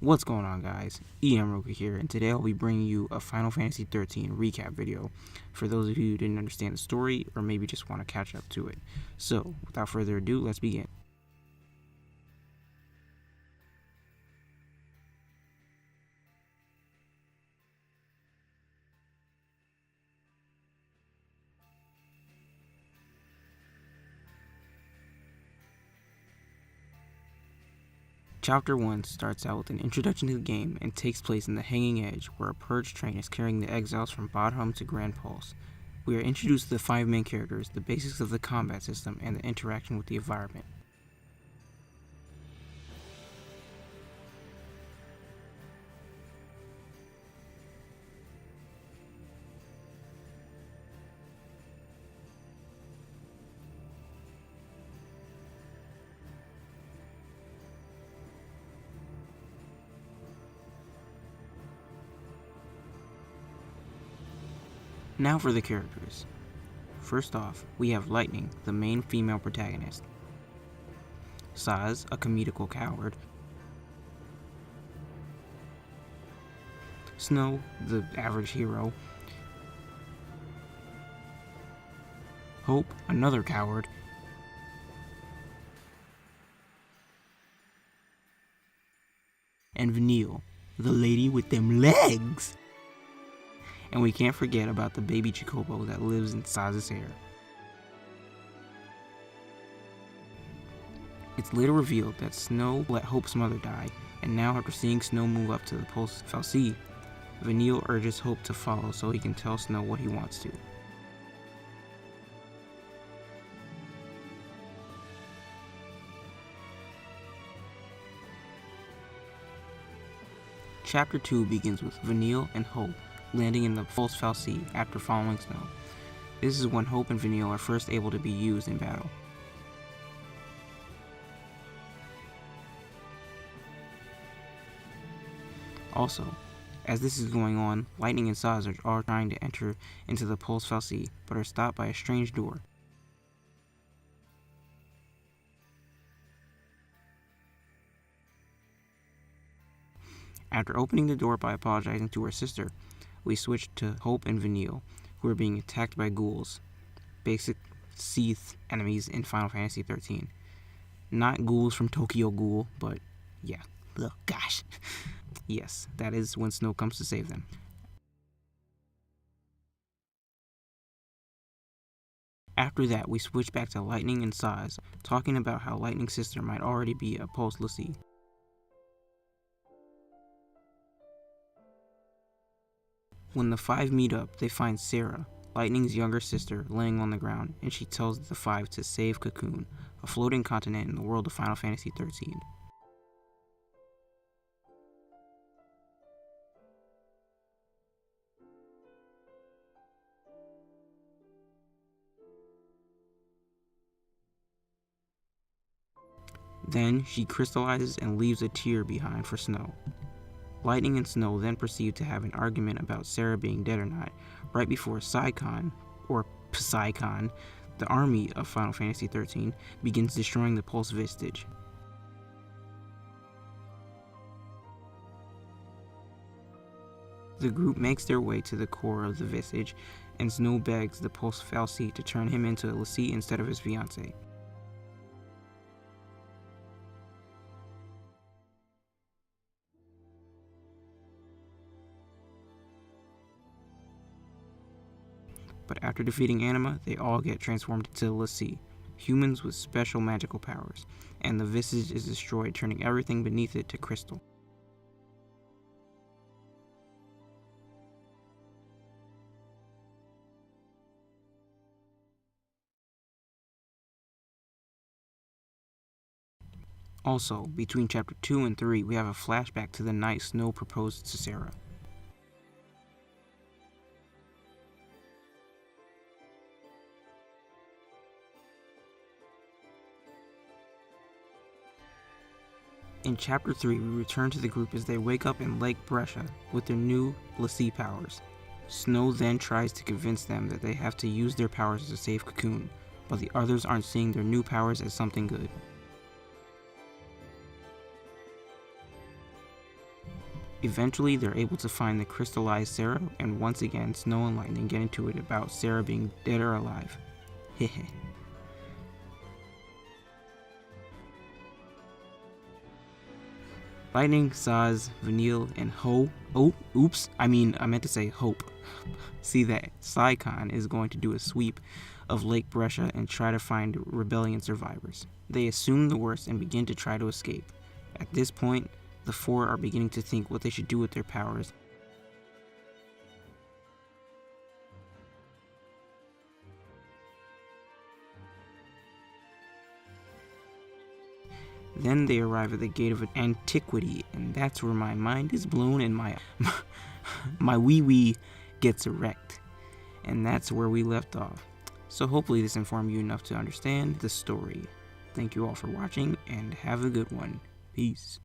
What's going on, guys? Roka here, and today I'll be bringing you a Final Fantasy 13 recap video for those of you who didn't understand the story or maybe just want to catch up to it. So, without further ado, let's begin. Chapter 1 starts out with an introduction to the game and takes place in the Hanging Edge, where a purge train is carrying the exiles from Bodhum to Grand Pulse. We are introduced to the 5 main characters, the basics of the combat system, and the interaction with the environment. Now for the characters. First off, we have Lightning, the main female protagonist. Saz, a comedical coward. Snow, the average hero. Hope, another coward. And Vanille, the lady with them legs. And we can't forget about the baby Chocobo that lives in Saz's hair. It's later revealed that Snow let Hope's mother die, and now after seeing Snow move up to the Pulse Fal'Cie, Vanille urges Hope to follow so he can tell Snow what he wants to. Chapter 2 begins with Vanille and Hope landing in the Pulse Fal'Cie after following Snow. This is when Hope and Vanille are first able to be used in battle. Also, as this is going on, Lightning and Saz are trying to enter into the Pulse Fal'Cie, but are stopped by a strange door. After opening the door by apologizing to her sister, we switch to Hope and Vanille, who are being attacked by ghouls, basic Seath enemies in Final Fantasy 13. Not ghouls from Tokyo Ghoul, but yeah, ugh, gosh. Yes, that is when Snow comes to save them. After that, we switch back to Lightning and Saz, talking about how Lightning's sister might already be a Pulse Fal'Cie. When the 5 meet up, they find Sarah, Lightning's younger sister, laying on the ground, and she tells the 5 to save Cocoon, a floating continent in the world of Final Fantasy 13. Then she crystallizes and leaves a tear behind for Snow. Lightning and Snow then proceed to have an argument about Sarah being dead or not, right before Psycon, or Psycon, the army of Final Fantasy 13, begins destroying the Pulse Vestige. The group makes their way to the core of the Vestige, and Snow begs the Pulse Fal'Cie to turn him into a l'Cie instead of his fiancée. But after defeating Anima, they all get transformed into l'Cie, humans with special magical powers, and the Vestige is destroyed, turning everything beneath it to crystal. Also, between Chapter 2 and 3, we have a flashback to the night Snow proposed to Sarah. In Chapter 3, we return to the group as they wake up in Lake Brescia with their new l'Cie powers. Snow then tries to convince them that they have to use their powers to save Cocoon, but the others aren't seeing their new powers as something good. Eventually, they're able to find the crystallized Sarah, and once again, Snow and Lightning get into it about Sarah being dead or alive. Hehe. Lightning, Saz, Vanille, and I meant to say Hope. See that Psycon is going to do a sweep of Lake Brescia and try to find rebellion survivors. They assume the worst and begin to try to escape. At this point, the four are beginning to think what they should do with their powers. Then they arrive at the gate of antiquity, and that's where my mind is blown and my wee gets erect. And that's where we left off. So hopefully this informed you enough to understand the story. Thank you all for watching, and have a good one. Peace.